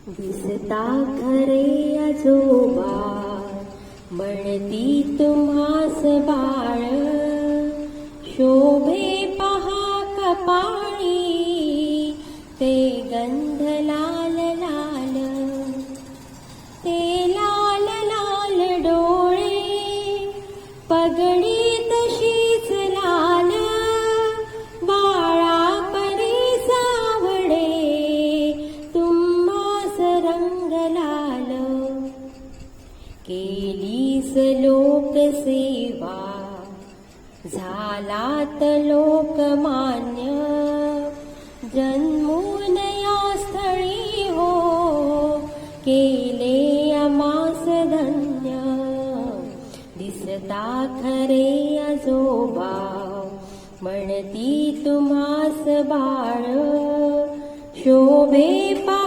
दिसता खरे आजोबा, म्हणती तुम्हास बाळ, शोभे पहा कपाळी ते गंध लाल लाल, ते लाल लाल डोळे, पगडी तशीच लाल, बाळा परी सावडे तुम्हास रंग लाल. केलीस लोकसेवा, झालात लोकमान्य, जन्मून या स्थळी हो केले आम्हास धन्य. दिसता खरे आजोबा, म्हणती तुम्हास बाळ, शोभे